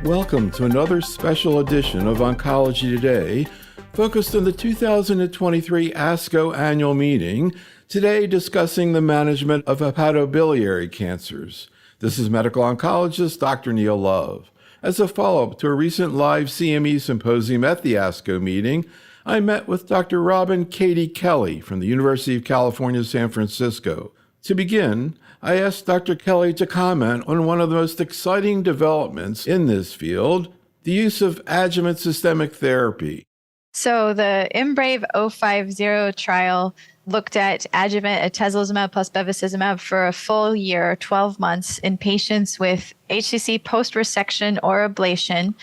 Welcome to another special edition of Oncology Today, focused on the 2023 ASCO annual meeting, today discussing the management of hepatobiliary cancers. This is medical oncologist Dr. Neil Love. As a follow-up to a recent live CME symposium at the ASCO meeting, I met with Dr. Robin Katie Kelley from the University of California, San Francisco. To begin, I asked Dr. Kelley to comment on one of the most exciting developments in this field, the use of adjuvant systemic therapy. So the IMbrave050 trial looked at adjuvant atezolizumab plus bevacizumab for a full year, 12 months, in patients with HCC post-resection or ablation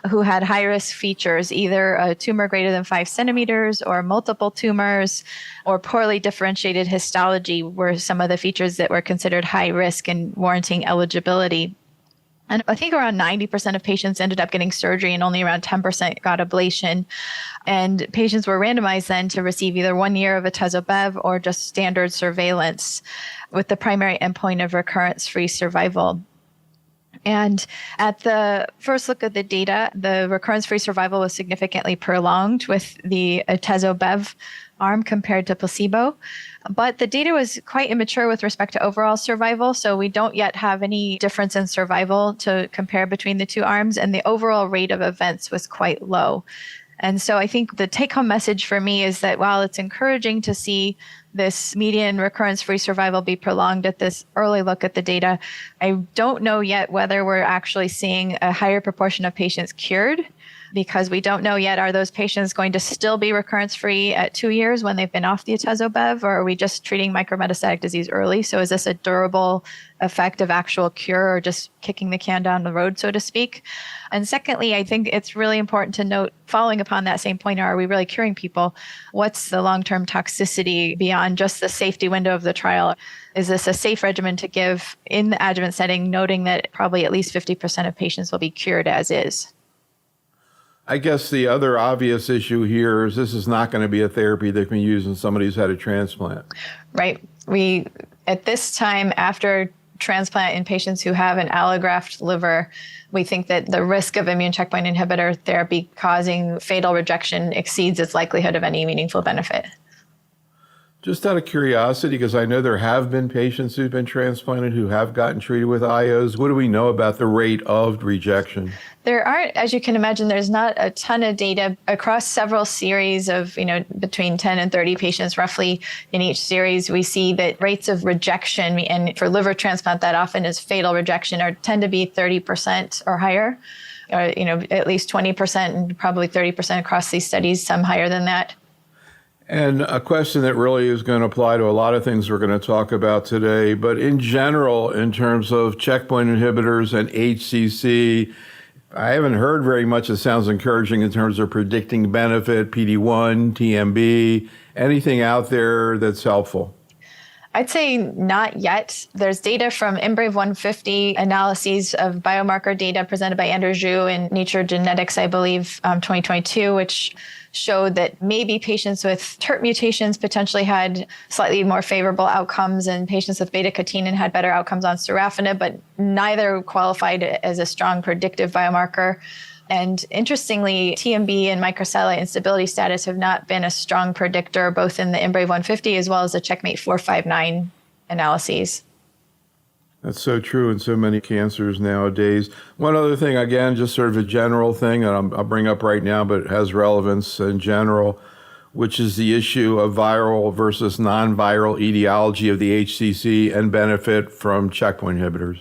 who had high-risk features, either a tumor greater than 5 centimeters or multiple tumors or poorly differentiated histology were some of the features that were considered high risk and warranting eligibility. And I think around 90% of patients ended up getting surgery and only around 10% got ablation. And patients were randomized then to receive either 1 year of atezo-bev or just standard surveillance with the primary endpoint of recurrence-free survival. And at the first look at the data, the recurrence-free survival was significantly prolonged with the atezo-bev arm compared to placebo. But the data was quite immature with respect to overall survival, so we don't yet have any difference in survival to compare between the two arms, and the overall rate of events was quite low. And so I think the take-home message for me is that while it's encouraging to see this median recurrence-free survival be prolonged at this early look at the data, I don't know yet whether we're actually seeing a higher proportion of patients cured, because we don't know yet, are those patients going to still be recurrence-free at 2 years when they've been off the atezo-bev, or are we just treating micrometastatic disease early? So is this a durable effect of actual cure or just kicking the can down the road, so to speak? And secondly, I think it's really important to note, following upon that same point, are we really curing people? What's the long-term toxicity beyond just the safety window of the trial? Is this a safe regimen to give in the adjuvant setting, noting that probably at least 50% of patients will be cured as is? I guess the other obvious issue here is this is not going to be a therapy that can be used in somebody who's had a transplant. Right. We, at this time, after transplant in patients who have an allograft liver, we think that the risk of immune checkpoint inhibitor therapy causing fatal rejection exceeds its likelihood of any meaningful benefit. Just out of curiosity, because I know there have been patients who've been transplanted who have gotten treated with IOs, what do we know about the rate of rejection? There aren't, as you can imagine, there's not a ton of data across several series of, between 10 and 30 patients roughly in each series. We see that rates of rejection, and for liver transplant, that often is fatal rejection, tend to be 30% or higher, or, at least 20% and probably 30% across these studies, some higher than that. And a question that really is going to apply to a lot of things we're going to talk about today, but in general, in terms of checkpoint inhibitors and HCC, I haven't heard very much that sounds encouraging in terms of predicting benefit, PD-1, TMB, anything out there that's helpful? I'd say not yet. There's data from IMbrave150 analyses of biomarker data presented by Andrew Zhu in Nature Genetics, I believe, 2022, which showed that maybe patients with TERT mutations potentially had slightly more favorable outcomes, and patients with beta-catenin had better outcomes on sorafenib, but neither qualified as a strong predictive biomarker. And interestingly, TMB and microsatellite instability status have not been a strong predictor, both in the IMbrave150 as well as the CheckMate 459 analyses. That's so true in so many cancers nowadays. One other thing, again, just sort of a general thing that I'll bring up right now, but it has relevance in general, which is the issue of viral versus non-viral etiology of the HCC and benefit from checkpoint inhibitors.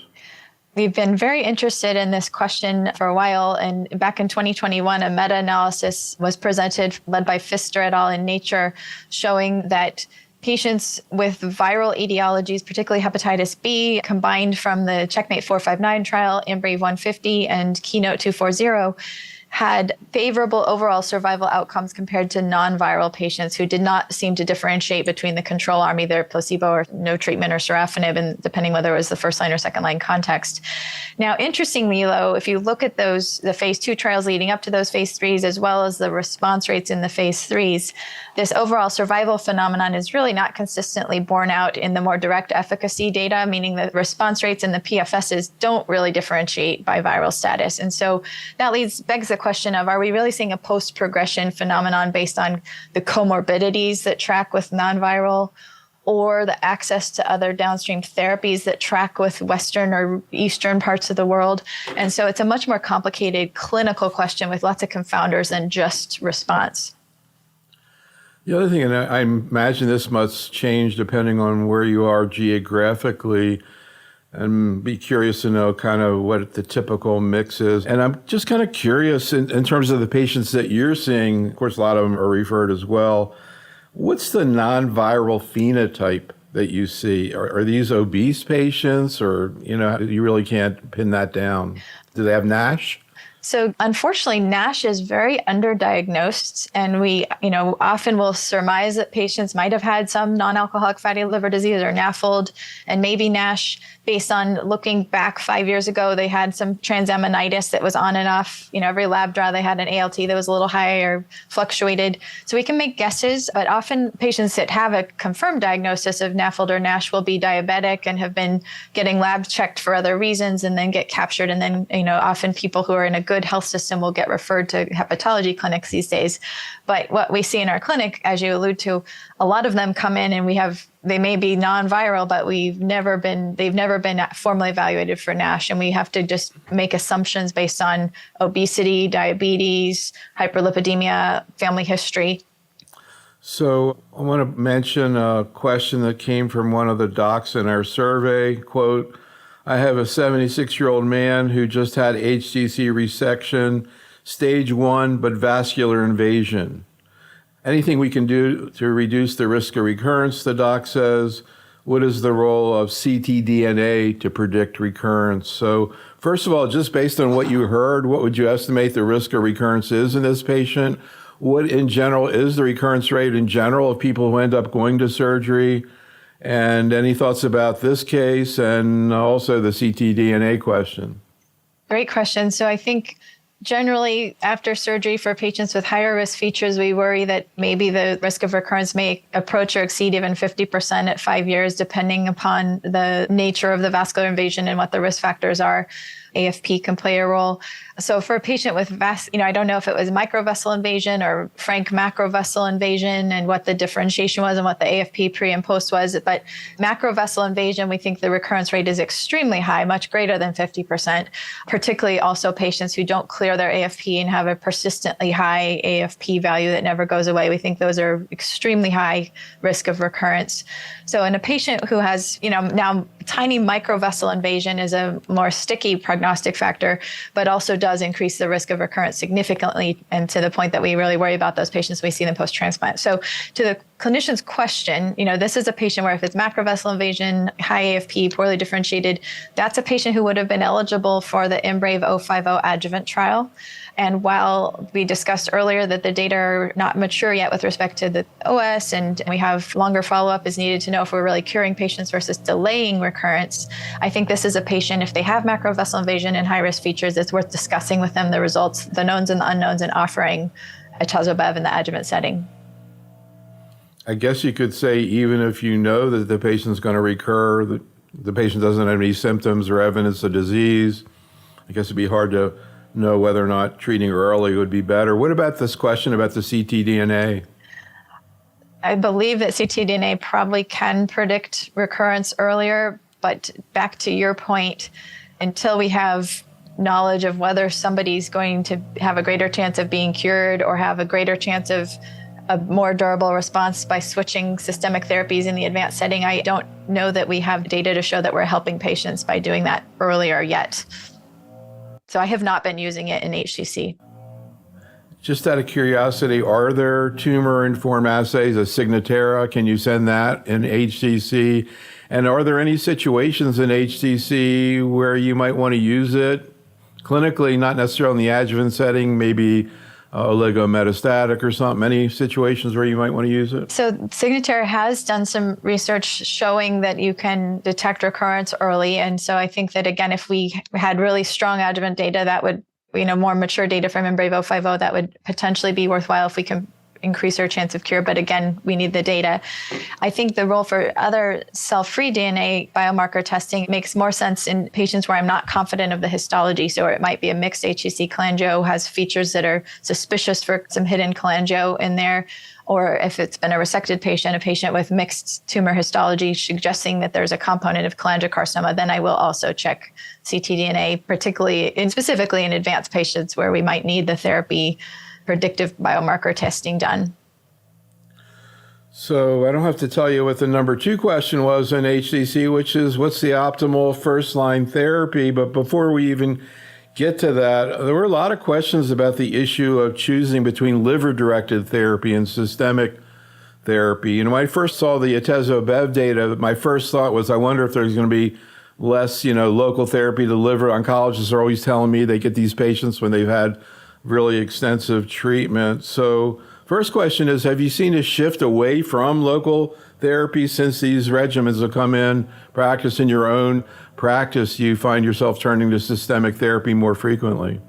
We've been very interested in this question for a while, and back in 2021, a meta-analysis was presented led by Pfister et al. In Nature, showing that patients with viral etiologies, particularly hepatitis B, combined from the CheckMate 459 trial, IMbrave150, and Keynote 240, had favorable overall survival outcomes compared to non-viral patients who did not seem to differentiate between the control arm, either placebo or no treatment or sorafenib, and depending whether it was the first line or second line context. Now, interestingly, though, if you look at the phase 2 trials leading up to those phase 3s, as well as the response rates in the phase 3s, this overall survival phenomenon is really not consistently borne out in the more direct efficacy data, meaning the response rates and the PFSs don't really differentiate by viral status. And so that begs the question of, are we really seeing a post-progression phenomenon based on the comorbidities that track with non-viral, or the access to other downstream therapies that track with Western or Eastern parts of the world? And so it's a much more complicated clinical question with lots of confounders than just response. The other thing, and I imagine this must change depending on where you are geographically, and be curious to know kind of what the typical mix is. And I'm just kind of curious in terms of the patients that you're seeing, of course, a lot of them are referred as well. What's the non-viral phenotype that you see? Are these obese patients, or, you really can't pin that down? Do they have NASH? So unfortunately, NASH is very underdiagnosed, and we, often will surmise that patients might have had some non-alcoholic fatty liver disease or NAFLD, and maybe NASH. Based on looking back 5 years ago, they had some transaminitis that was on and off. Every lab draw, they had an ALT that was a little high or fluctuated. So we can make guesses, but often patients that have a confirmed diagnosis of NAFLD or NASH will be diabetic and have been getting lab checked for other reasons and then get captured. And then, often people who are in a good health system will get referred to hepatology clinics these days. But what we see in our clinic, as you allude to, a lot of them come in and they may be non-viral, but they've never been formally evaluated for NASH. And we have to just make assumptions based on obesity, diabetes, hyperlipidemia, family history. So I want to mention a question that came from one of the docs in our survey. Quote, I have a 76-year-old man who just had HCC resection, stage 1, but vascular invasion. Anything we can do to reduce the risk of recurrence, the doc says. What is the role of ctDNA to predict recurrence? So first of all, just based on what you heard, what would you estimate the risk of recurrence is in this patient? What in general is the recurrence rate in general of people who end up going to surgery? And any thoughts about this case and also the ctDNA question? Great question. So I think generally, after surgery for patients with higher risk features, we worry that maybe the risk of recurrence may approach or exceed even 50% at 5 years, depending upon the nature of the vascular invasion and what the risk factors are. AFP can play a role. So for a patient with I don't know if it was microvessel invasion or frank macrovessel invasion and what the differentiation was and what the AFP pre and post was, but macrovessel invasion, we think the recurrence rate is extremely high, much greater than 50%, particularly also patients who don't clear their AFP and have a persistently high AFP value that never goes away. We think those are extremely high risk of recurrence. So in a patient who has, now tiny microvessel invasion is a more sticky prognostic factor, but also does increase the risk of recurrence significantly, and to the point that we really worry about those patients when we see them post-transplant. So to the clinician's question, this is a patient where if it's macrovessel invasion, high AFP, poorly differentiated, that's a patient who would have been eligible for the IMbrave 050 adjuvant trial. And while we discussed earlier that the data are not mature yet with respect to the OS, and we have longer follow-up is needed to know if we're really curing patients versus delaying recurrence, I think this is a patient, if they have macrovessel invasion and high-risk features, it's worth discussing with them the results, the knowns and the unknowns, and offering atezo-bev in the adjuvant setting. I guess you could say even if you know that the patient's going to recur, the patient doesn't have any symptoms or evidence of disease, I guess it'd be hard to know whether or not treating early would be better. What about this question about the ctDNA? I believe that ctDNA probably can predict recurrence earlier, but back to your point, until we have knowledge of whether somebody's going to have a greater chance of being cured or have a greater chance of a more durable response by switching systemic therapies in the advanced setting, I don't know that we have data to show that we're helping patients by doing that earlier yet. So I have not been using it in HCC. Just out of curiosity, are there tumor-informed assays, a Signatera? Can you send that in HCC? And are there any situations in HCC where you might want to use it? clinically, not necessarily in the adjuvant setting, maybe oligometastatic or something? Any situations where you might want to use it? So Signatera has done some research showing that you can detect recurrence early. And so I think that, again, if we had really strong adjuvant data, that would, more mature data from IMbrave050, that would potentially be worthwhile if we can increase our chance of cure. But again, we need the data. I think the role for other cell-free DNA biomarker testing makes more sense in patients where I'm not confident of the histology. So it might be a mixed HCC cholangio, has features that are suspicious for some hidden cholangio in there. Or if it's been a resected patient, a patient with mixed tumor histology suggesting that there's a component of cholangiocarcinoma, then I will also check ctDNA, particularly and specifically in advanced patients where we might need the therapy predictive biomarker testing done. So I don't have to tell you what the number 2 question was in HCC, which is what's the optimal first-line therapy? But before we even get to that, there were a lot of questions about the issue of choosing between liver-directed therapy and systemic therapy. When I first saw the atezo-bev data, my first thought was, I wonder if there's going to be less, local therapy. The liver oncologists are always telling me they get these patients when they've had really extensive treatment. So first question is, have you seen a shift away from local therapy since these regimens have come in practice? In your own practice, you find yourself turning to systemic therapy more frequently?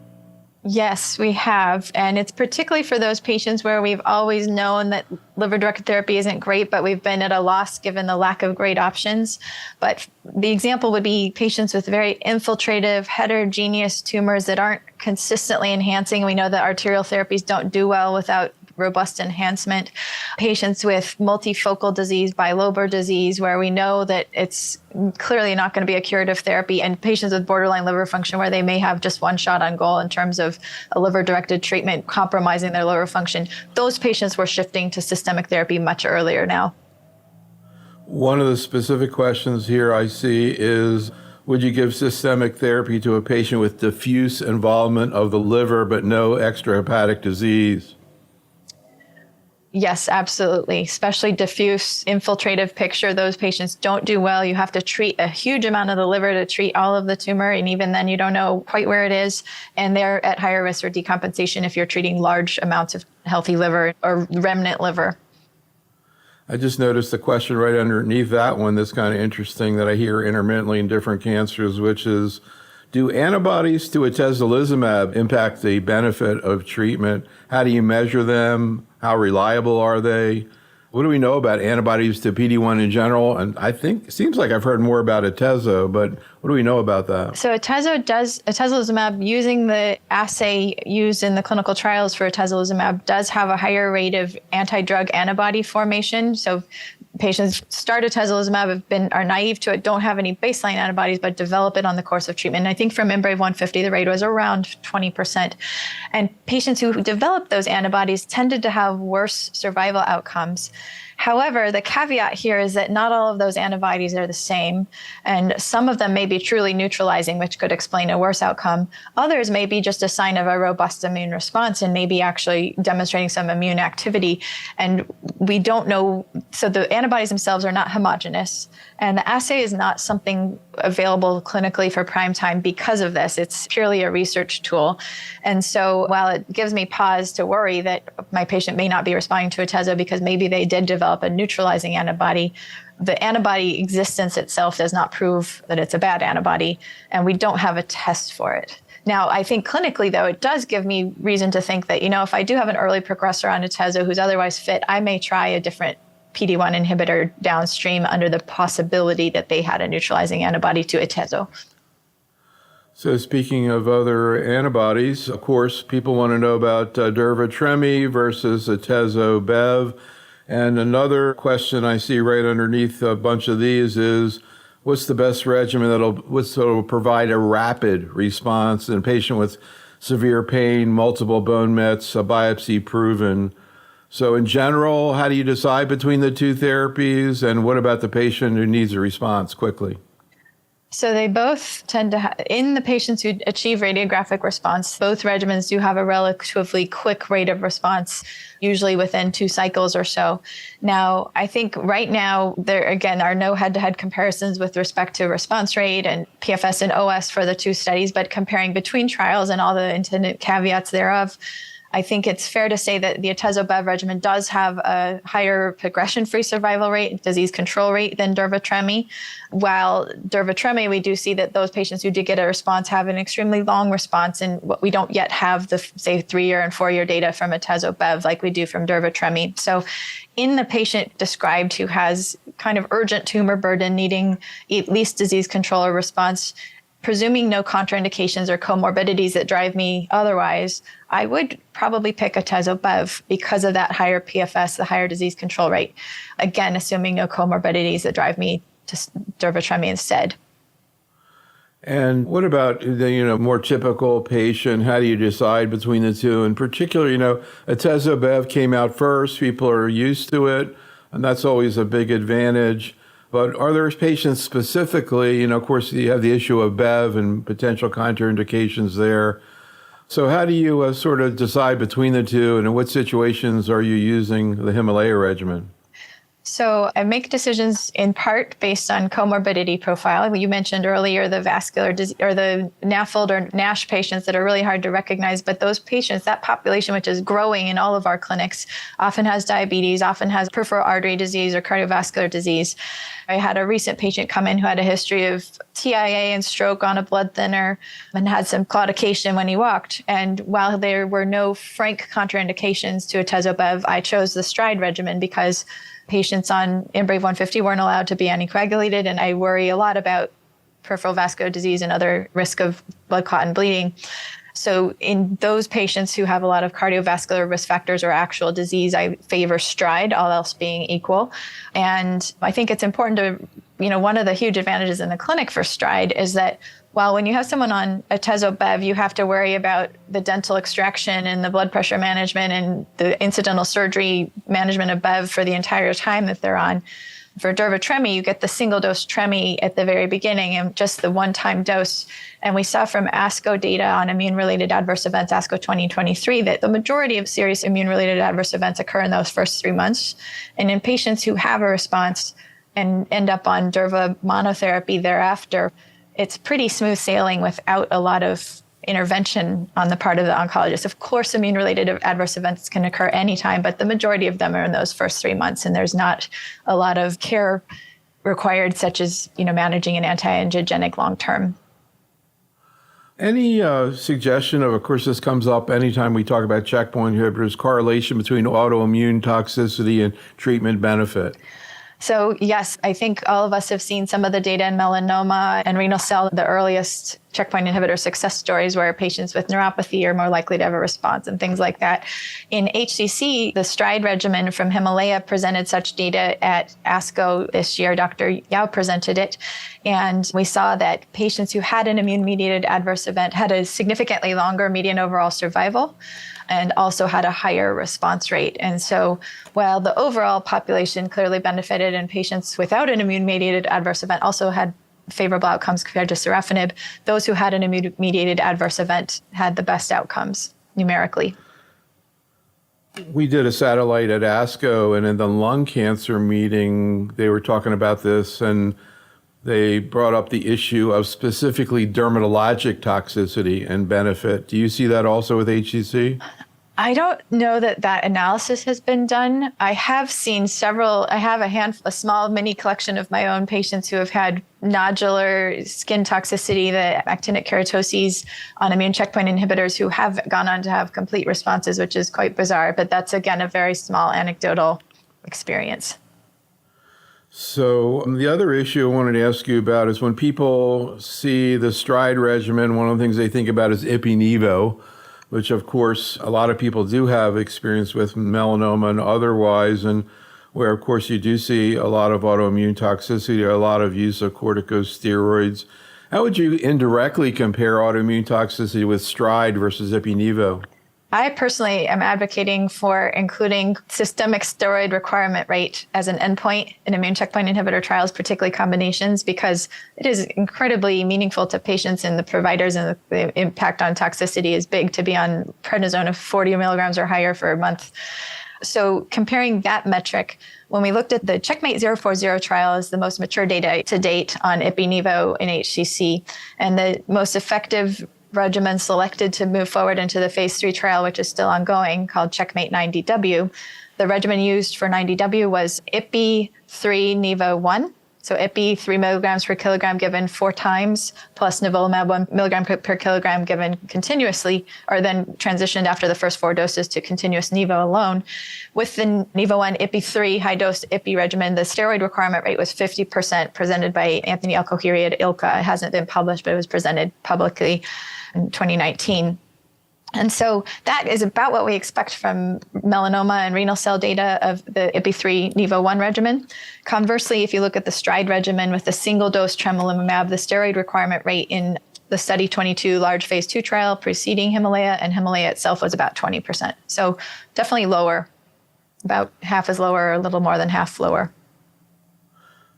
Yes, we have. And it's particularly for those patients where we've always known that liver-directed therapy isn't great, but we've been at a loss given the lack of great options. But the example would be patients with very infiltrative, heterogeneous tumors that aren't consistently enhancing. We know that arterial therapies don't do well without robust enhancement. Patients with multifocal disease, bilobar disease, where we know that it's clearly not going to be a curative therapy, and patients with borderline liver function where they may have just one shot on goal in terms of a liver-directed treatment compromising their liver function. Those patients were shifting to systemic therapy much earlier now. One of the specific questions here I see is, would you give systemic therapy to a patient with diffuse involvement of the liver but no extrahepatic disease? Yes, absolutely. Especially diffuse infiltrative picture. Those patients don't do well. You have to treat a huge amount of the liver to treat all of the tumor. And even then you don't know quite where it is. And they're at higher risk for decompensation if you're treating large amounts of healthy liver or remnant liver. I just noticed a question right underneath that one that's kind of interesting that I hear intermittently in different cancers, which is, do antibodies to atezolizumab impact the benefit of treatment? How do you measure them? How reliable are they? What do we know about antibodies to PD-1 in general? And I think it seems like I've heard more about atezo, but what do we know about that? So atezolizumab, using the assay used in the clinical trials for atezolizumab, does have a higher rate of anti-drug antibody formation. So patients start atezolizumab, are naive to it, don't have any baseline antibodies, but develop it on the course of treatment. And I think from IMbrave150, the rate was around 20%. And patients who developed those antibodies tended to have worse survival outcomes. However, the caveat here is that not all of those antibodies are the same, and some of them may be truly neutralizing, which could explain a worse outcome. Others may be just a sign of a robust immune response and maybe actually demonstrating some immune activity. And we don't know, so the antibodies themselves are not homogeneous, and the assay is not something available clinically for prime time because of this. It's purely a research tool. And so while it gives me pause to worry that my patient may not be responding to atezo because maybe they did develop a neutralizing antibody, the antibody existence itself does not prove that it's a bad antibody, and we don't have a test for it. Now, I think clinically, though, it does give me reason to think that, if I do have an early progressor on atezo who's otherwise fit, I may try a different PD-1 inhibitor downstream under the possibility that they had a neutralizing antibody to atezo. So speaking of other antibodies, of course, people want to know about durva-tremi versus atezo-bev. And another question I see right underneath a bunch of these is, what's the best regimen that'll provide a rapid response in a patient with severe pain, multiple bone mets, a biopsy proven? So in general, how do you decide between the two therapies? And what about the patient who needs a response quickly? So they both tend to in the patients who achieve radiographic response, both regimens do have a relatively quick rate of response, usually within 2 cycles or so. Now, I think right now there again are no head-to-head comparisons with respect to response rate and PFS and OS for the 2 studies, but comparing between trials and all the intended caveats thereof, I think it's fair to say that the atezo-bev regimen does have a higher progression-free survival rate, disease control rate than durva-tremi. While durva-tremi, we do see that those patients who did get a response have an extremely long response, and we don't yet have the, say, 3-year and 4-year data from atezo-bev like we do from durva-tremi. So in the patient described who has kind of urgent tumor burden needing at least disease control or response, presuming no contraindications or comorbidities that drive me otherwise, I would probably pick atezo-bev because of that higher PFS, the higher disease control rate. Again, assuming no comorbidities that drive me to durva-tremi instead. And what about the more typical patient? How do you decide between the two? In particular, atezo-bev came out first. People are used to it, and that's always a big advantage. But are there patients specifically, of course, you have the issue of BEV and potential contraindications there. So how do you sort of decide between the two, and in what situations are you using the Himalaya regimen? So I make decisions in part based on comorbidity profile. You mentioned earlier the vascular disease or the NAFLD or NASH patients that are really hard to recognize, but those patients, that population, which is growing in all of our clinics, often has diabetes, often has peripheral artery disease or cardiovascular disease. I had a recent patient come in who had a history of TIA and stroke on a blood thinner and had some claudication when he walked. And while there were no frank contraindications to atezo-bev, I chose the STRIDE regimen because patients on IMbrave 150 weren't allowed to be anticoagulated, and I worry a lot about peripheral vascular disease and other risk of blood clot and bleeding. So in those patients who have a lot of cardiovascular risk factors or actual disease, I favor STRIDE, all else being equal. And I think it's important to, one of the huge advantages in the clinic for STRIDE is that while when you have someone on atezo-bev, you have to worry about the dental extraction and the blood pressure management and the incidental surgery management of BEV for the entire time that they're on. For durva-tremi, you get the single dose tremi at the very beginning and just the one-time dose. And we saw from ASCO data on immune-related adverse events, ASCO 2023, that the majority of serious immune-related adverse events occur in those first 3 months. And in patients who have a response and end up on durva monotherapy thereafter, it's pretty smooth sailing without a lot of intervention on the part of the oncologist. Of course, immune-related adverse events can occur anytime, but the majority of them are in those first 3 months, and there's not a lot of care required, such as managing an anti-angiogenic long-term. Any suggestion of course, this comes up anytime we talk about checkpoint inhibitors, correlation between autoimmune toxicity and treatment benefit? So yes, I think all of us have seen some of the data in melanoma and renal cell, the earliest checkpoint inhibitor success stories where patients with neuropathy are more likely to have a response and things like that. In HCC, the STRIDE regimen from Himalaya presented such data at ASCO this year. Dr. Yao presented it. And we saw that patients who had an immune-mediated adverse event had a significantly longer median overall survival and also had a higher response rate. And so while the overall population clearly benefited and patients without an immune-mediated adverse event also had favorable outcomes compared to sorafenib, those who had an immune-mediated adverse event had the best outcomes numerically. We did a satellite at ASCO, and in the lung cancer meeting, they were talking about this, and they brought up the issue of specifically dermatologic toxicity and benefit. Do you see that also with HCC? I don't know that analysis has been done. I have seen several, I have a small mini collection of my own patients who have had nodular skin toxicity, the actinic keratoses on immune checkpoint inhibitors who have gone on to have complete responses, which is quite bizarre. But that's, again, a very small anecdotal experience. So the other issue I wanted to ask you about is when people see the STRIDE regimen, one of the things they think about is ipi-nivo, which of course a lot of people do have experience with melanoma and otherwise, and where of course you do see a lot of autoimmune toxicity or a lot of use of corticosteroids. How would you indirectly compare autoimmune toxicity with STRIDE versus ipi-nivo? I personally am advocating for including systemic steroid requirement rate as an endpoint in immune checkpoint inhibitor trials, particularly combinations, because it is incredibly meaningful to patients and the providers, and the impact on toxicity is big to be on prednisone of 40 milligrams or higher for a month. So comparing that metric, when we looked at the Checkmate 040 trial is the most mature data to date on Ipi-Nivo in HCC, and the most effective regimen selected to move forward into the phase 3 trial, which is still ongoing, called Checkmate 9DW. The regimen used for 9DW was Ipi 3 Nivo 1. So Ipi 3 milligrams per kilogram given 4 times, plus nivolumab 1 milligram per kilogram given continuously, or then transitioned after the first 4 doses to continuous Nivo alone. With the Nivo 1 Ipi 3 high-dose Ipi regimen, the steroid requirement rate was 50%, presented by Anthony Alcohiri at ILCA. It hasn't been published, but it was presented publicly in 2019. And so that is about what we expect from melanoma and renal cell data of the Ipi3 Nivo 1 regimen. Conversely, if you look at the STRIDE regimen with the single-dose tremelimumab, the steroid requirement rate in the Study 22 large phase 2 trial preceding Himalaya and Himalaya itself was about 20%. So definitely lower, about half as lower, or a little more than half lower.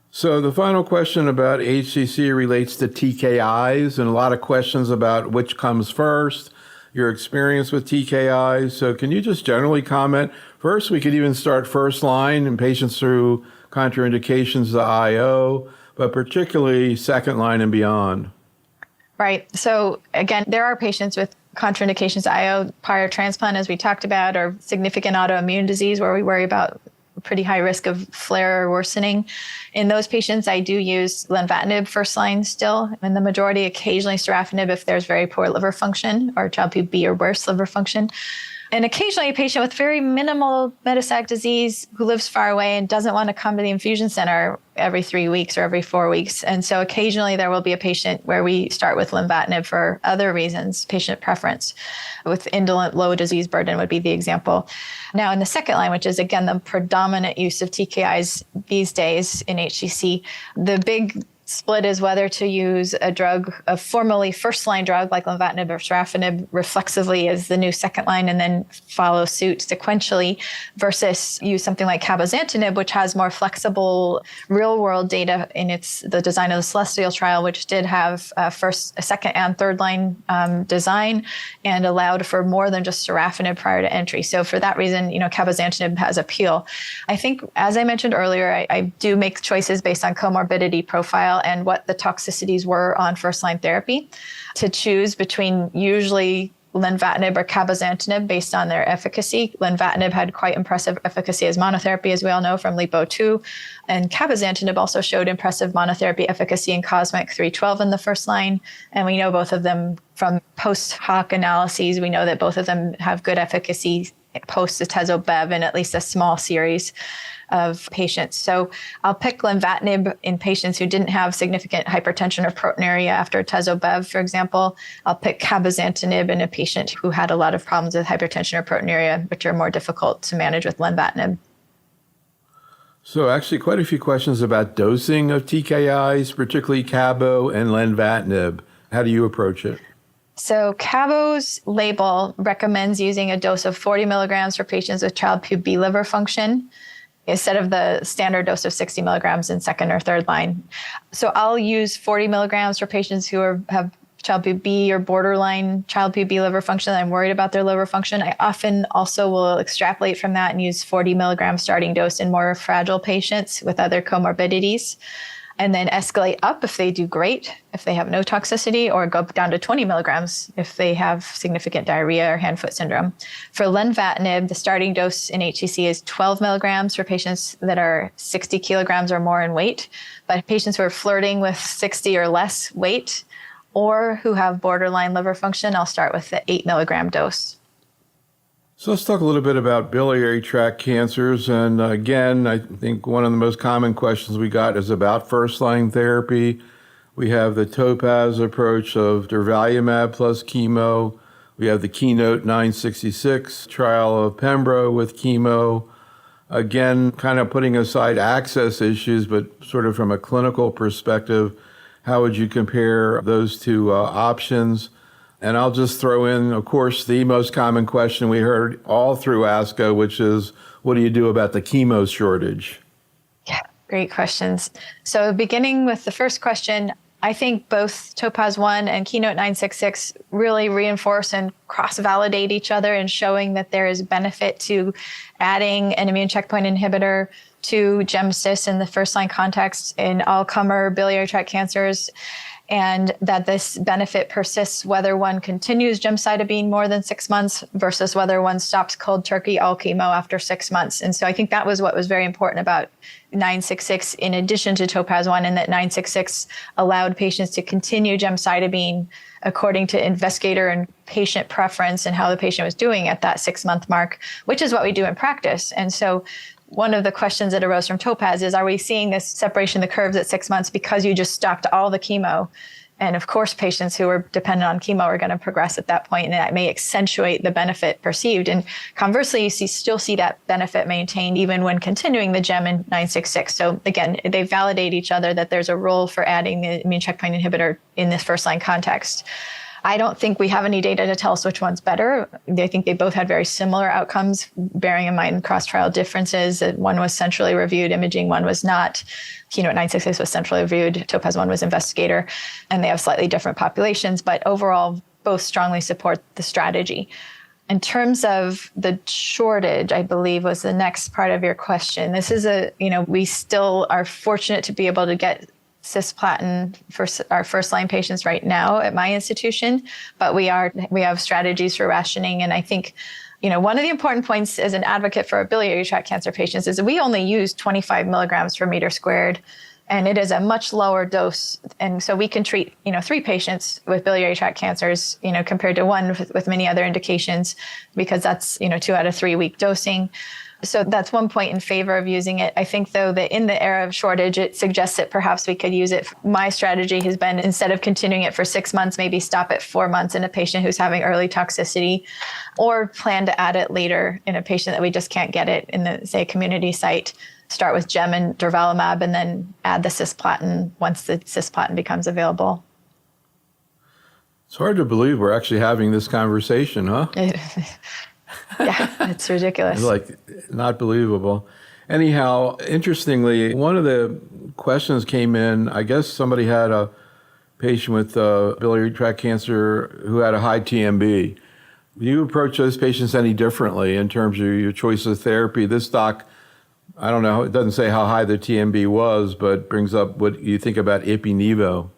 So the final question about HCC relates to TKIs, and a lot of questions about which comes first, your experience with TKIs. So can you just generally comment? First, we could even start first line in patients through contraindications to IO, but particularly second line and beyond. Right. So again, there are patients with contraindications to IO, prior transplant, as we talked about, or significant autoimmune disease where we worry about pretty high risk of flare or worsening. In those patients, I do use lenvatinib first line still, and the majority occasionally sorafenib if there's very poor liver function or Child-Pugh B or worse liver function. And occasionally a patient with very minimal metastatic disease who lives far away and doesn't want to come to the infusion center every 3 weeks or every 4 weeks. And so occasionally there will be a patient where we start with lenvatinib for other reasons, patient preference, with indolent low disease burden would be the example. Now in the second line, which is again the predominant use of TKIs these days in HCC, the big split is whether to use a drug, a formerly first-line drug like lenvatinib or sorafenib reflexively as the new second line and then follow suit sequentially, versus use something like cabozantinib, which has more flexible real-world data in the design of the Celestial trial, which did have a second, and third-line design and allowed for more than just sorafenib prior to entry. So for that reason, cabozantinib has appeal. I think, as I mentioned earlier, I do make choices based on comorbidity profile and what the toxicities were on first-line therapy to choose between usually lenvatinib or cabozantinib based on their efficacy. Lenvatinib had quite impressive efficacy as monotherapy, as we all know from LEAP-002, and cabozantinib also showed impressive monotherapy efficacy in COSMIC 312 in the first line, and we know both of them from post hoc analyses. We know that both of them have good efficacy post-atezo-bev in at least a small series of patients. So I'll pick lenvatinib in patients who didn't have significant hypertension or proteinuria after atezo-bev, for example. I'll pick cabozantinib in a patient who had a lot of problems with hypertension or proteinuria, which are more difficult to manage with lenvatinib. So actually quite a few questions about dosing of TKIs, particularly cabo and lenvatinib. How do you approach it? So Cabo's label recommends using a dose of 40 milligrams for patients with Child-Pugh B liver function instead of the standard dose of 60 milligrams in second or third line. So I'll use 40 milligrams for patients who have Child-Pugh B or borderline Child-Pugh B liver function. I'm worried about their liver function. I often also will extrapolate from that and use 40 milligram starting dose in more fragile patients with other comorbidities, and then escalate up if they do great, if they have no toxicity, or go down to 20 milligrams if they have significant diarrhea or hand-foot syndrome. For lenvatinib, the starting dose in HCC is 12 milligrams for patients that are 60 kilograms or more in weight, but patients who are flirting with 60 or less weight or who have borderline liver function, I'll start with the 8 milligram dose. So let's talk a little bit about biliary tract cancers. And again, I think one of the most common questions we got is about first-line therapy. We have the TOPAZ approach of durvalumab plus chemo. We have the Keynote 966 trial of pembro with chemo. Again, kind of putting aside access issues, but sort of from a clinical perspective, how would you compare those two options? And I'll just throw in, of course, the most common question we heard all through ASCO, which is, what do you do about the chemo shortage? Yeah, great questions. So beginning with the first question, I think both Topaz-1 and Keynote-966 really reinforce and cross-validate each other in showing that there is benefit to adding an immune checkpoint inhibitor to GemCis in the first-line context in all-comer biliary tract cancers, and that this benefit persists whether one continues gemcitabine more than 6 months versus whether one stops cold turkey all chemo after 6 months. And so I think that was what was very important about 966 in addition to Topaz-1, and that 966 allowed patients to continue gemcitabine according to investigator and patient preference and how the patient was doing at that 6-month mark, which is what we do in practice. And so one of the questions that arose from Topaz is, are we seeing this separation of the curves at 6 months because you just stopped all the chemo? And of course, patients who are dependent on chemo are going to progress at that point, and that may accentuate the benefit perceived. And conversely, you still see that benefit maintained even when continuing the GEM in 966. So again, they validate each other that there's a role for adding the immune checkpoint inhibitor in this first-line context. I don't think we have any data to tell us which one's better. I think they both had very similar outcomes, bearing in mind cross-trial differences. One was centrally reviewed imaging, one was not. Keynote-966 was centrally reviewed, Topaz-1 was investigator, and they have slightly different populations, but overall, both strongly support the strategy. In terms of the shortage, I believe was the next part of your question. This is we still are fortunate to be able to get cisplatin for our first-line patients right now at my institution, but we have strategies for rationing. And I think, one of the important points as an advocate for our biliary tract cancer patients is that we only use 25 milligrams per meter squared, and it is a much lower dose. And so we can treat, 3 patients with biliary tract cancers, compared to 1 with many other indications, because that's, 2 out of 3 week dosing. So that's one point in favor of using it. I think, though, that in the era of shortage, it suggests that perhaps we could use it. My strategy has been, instead of continuing it for 6 months, maybe stop at 4 months in a patient who's having early toxicity, or plan to add it later in a patient that we just can't get it in the, say, community site. Start with GEM and durvalumab, and then add the cisplatin once the cisplatin becomes available. It's hard to believe we're actually having this conversation, huh? Yeah, it's ridiculous. It's not believable. Anyhow, interestingly, one of the questions came in, I guess somebody had a patient with biliary tract cancer who had a high TMB. Do you approach those patients any differently in terms of your choice of therapy? This doc, I don't know, it doesn't say how high the TMB was, but brings up what you think about Ipi/Nivo.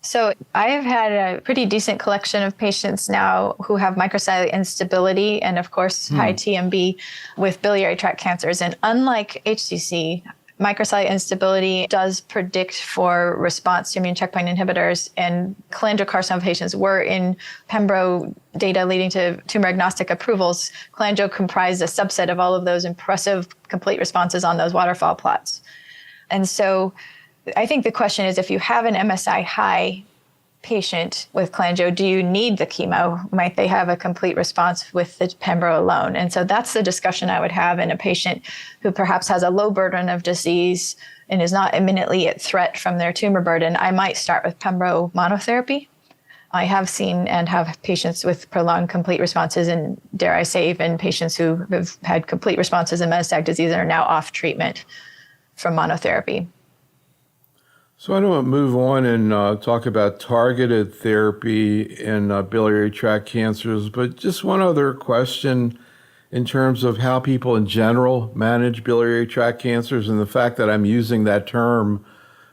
So I have had a pretty decent collection of patients now who have microcytic instability and, of course, high TMB with biliary tract cancers. And unlike HCC, microcytic instability does predict for response to immune checkpoint inhibitors. And cholangiocarcinoma patients were in Pembro data leading to tumor agnostic approvals. Cholangio comprised a subset of all of those impressive complete responses on those waterfall plots. And so I think the question is, if you have an MSI high patient with cholangio, do you need the chemo? Might they have a complete response with the Pembro alone? And so that's the discussion I would have in a patient who perhaps has a low burden of disease and is not imminently at threat from their tumor burden. I might start with Pembro monotherapy. I have seen and have patients with prolonged complete responses, and dare I say, even patients who have had complete responses in metastatic disease and are now off treatment from monotherapy. So I want to move on and talk about targeted therapy in biliary tract cancers, but just one other question in terms of how people in general manage biliary tract cancers, and the fact that I'm using that term,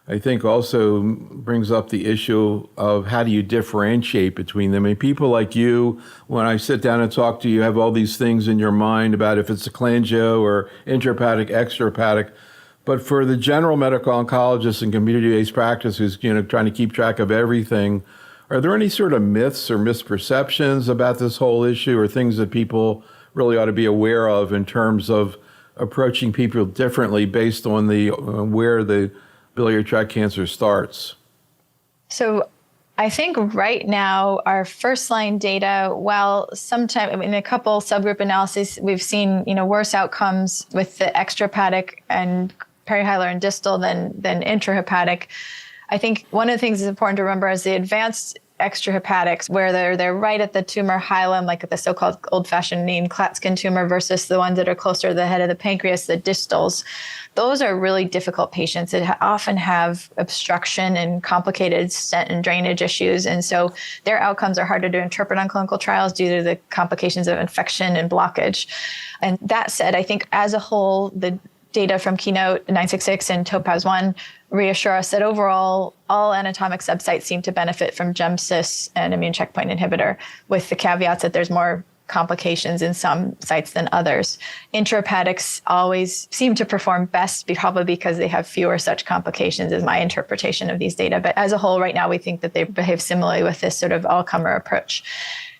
I think also brings up the issue of how do you differentiate between them. I mean, people like you, when I sit down and talk to you, have all these things in your mind about if it's a cholangio or intrahepatic, extrahepatic. But for the general medical oncologist in community-based practice who's trying to keep track of everything, are there any sort of myths or misperceptions about this whole issue, or things that people really ought to be aware of in terms of approaching people differently based on where the biliary tract cancer starts? So I think right now our first-line data, while sometimes in a couple subgroup analyses, we've seen worse outcomes with the extrahepatic and perihilar and distal than intrahepatic. I think one of the things that's important to remember is the advanced extrahepatics, where they're right at the tumor hilum, like the so-called old-fashioned name Klatskin tumor, versus the ones that are closer to the head of the pancreas, the distals. Those are really difficult patients that often have obstruction and complicated stent and drainage issues. And so their outcomes are harder to interpret on clinical trials due to the complications of infection and blockage. And that said, I think as a whole, the data from Keynote 966 and Topaz-1 reassure us that overall, all anatomic subsites seem to benefit from GemCis and immune checkpoint inhibitor, with the caveats that there's more complications in some sites than others. Intrahepatics always seem to perform best, probably because they have fewer such complications, is my interpretation of these data. But as a whole, right now, we think that they behave similarly with this sort of all-comer approach.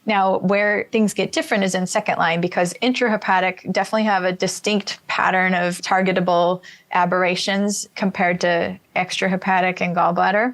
Now, where things get different is in second line, because intrahepatic definitely have a distinct pattern of targetable aberrations compared to extrahepatic and gallbladder.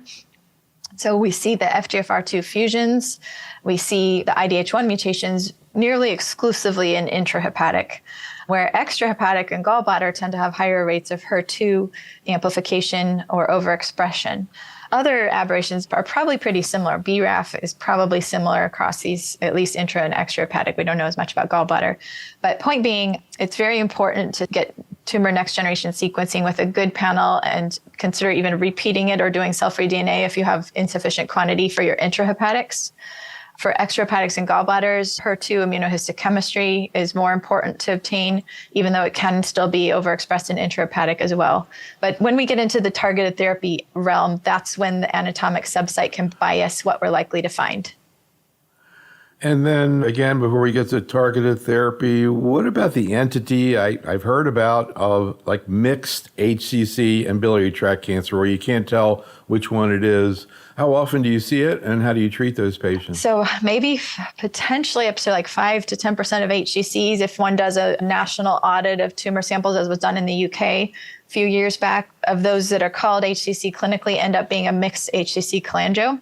So we see the FGFR2 fusions, we see the IDH1 mutations nearly exclusively in intrahepatic, where extrahepatic and gallbladder tend to have higher rates of HER2 amplification or overexpression. Other aberrations are probably pretty similar. BRAF is probably similar across these, at least intra and extrahepatic. We don't know as much about gallbladder. But point being, it's very important to get tumor next generation sequencing with a good panel and consider even repeating it or doing cell-free DNA if you have insufficient quantity for your intrahepatics. For extrahepatics and gallbladders, HER2 immunohistochemistry is more important to obtain, even though it can still be overexpressed in intrahepatic as well. But when we get into the targeted therapy realm, that's when the anatomic subsite can bias what we're likely to find. And then again, before we get to targeted therapy, what about the entity I've heard about of like mixed HCC and biliary tract cancer, where you can't tell which one it is? How often do you see it, and how do you treat those patients? So maybe potentially up to like 5 to 10% of HCCs, if one does a national audit of tumor samples, as was done in the UK a few years back, of those that are called HCC clinically end up being a mixed HCC cholangio.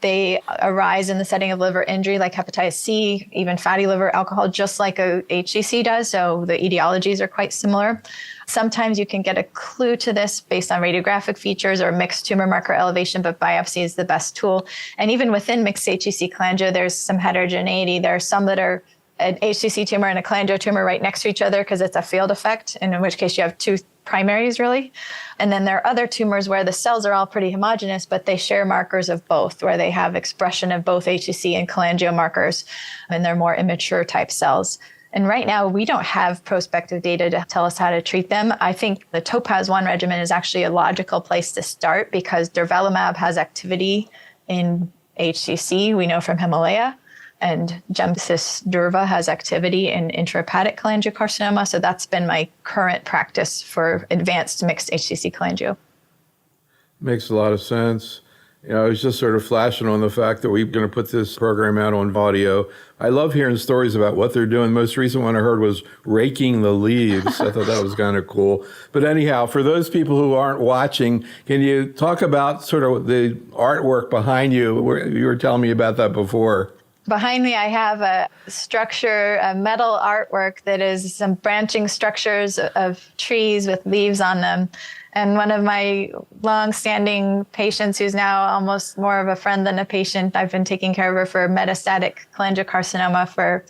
They arise in the setting of liver injury like hepatitis C, even fatty liver alcohol, just like a HCC does. So the etiologies are quite similar. Sometimes you can get a clue to this based on radiographic features or mixed tumor marker elevation, but biopsy is the best tool. And even within mixed HCC cholangio, there's some heterogeneity. There are some that are an HCC tumor and a cholangio tumor right next to each other because it's a field effect, and in which case you have two primaries really. And then there are other tumors where the cells are all pretty homogeneous, but they share markers of both, where they have expression of both HCC and cholangio markers, and they're more immature type cells. And right now, we don't have prospective data to tell us how to treat them. I think the Topaz-1 regimen is actually a logical place to start because durvalumab has activity in HCC, we know from Himalaya, and GemCis Durva has activity in intrahepatic cholangiocarcinoma. So that's been my current practice for advanced mixed HCC cholangio. Makes a lot of sense. You know, I was just sort of flashing on the fact that we're going to put this program out on audio. I love hearing stories about what they're doing. Most recent one I heard was raking the leaves. I thought that was kind of cool. But anyhow, for those people who aren't watching, can you talk about sort of the artwork behind you? You were telling me about that before. Behind me, I have a structure, a metal artwork that is some branching structures of trees with leaves on them. And one of my long-standing patients, who's now almost more of a friend than a patient, I've been taking care of her for metastatic cholangiocarcinoma for,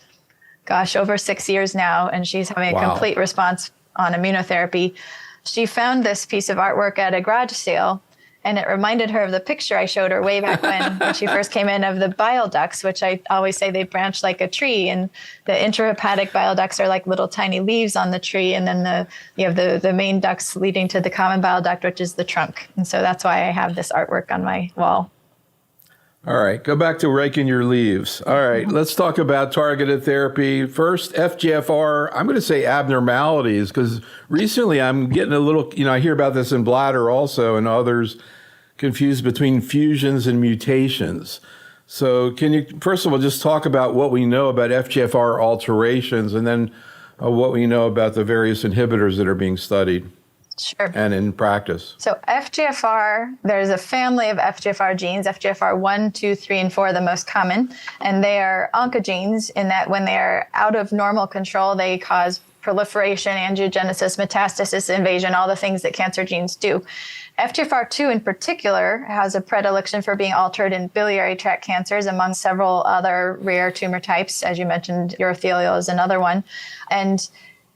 over 6 years now, and she's having a complete response on immunotherapy. She found this piece of artwork at a garage sale, and it reminded her of the picture I showed her way back when she first came in of the bile ducts, which I always say they branch like a tree. And the intrahepatic bile ducts are like little tiny leaves on the tree. And then you have the main ducts leading to the common bile duct, which is the trunk. And so that's why I have this artwork on my wall. All right, go back to raking your leaves. All right, let's talk about targeted therapy. First, FGFR, I'm going to say abnormalities, because recently I'm getting a little, I hear about this in bladder also, and others confused between fusions and mutations. So can you, first of all, just talk about what we know about FGFR alterations, and then what we know about the various inhibitors that are being studied? Sure. And in practice. So FGFR, there's a family of FGFR genes. FGFR 1, 2, 3, and 4 are the most common. And they are oncogenes in that when they are out of normal control, they cause proliferation, angiogenesis, metastasis, invasion, all the things that cancer genes do. FGFR2 in particular has a predilection for being altered in biliary tract cancers, among several other rare tumor types. As you mentioned, urothelial is another one. And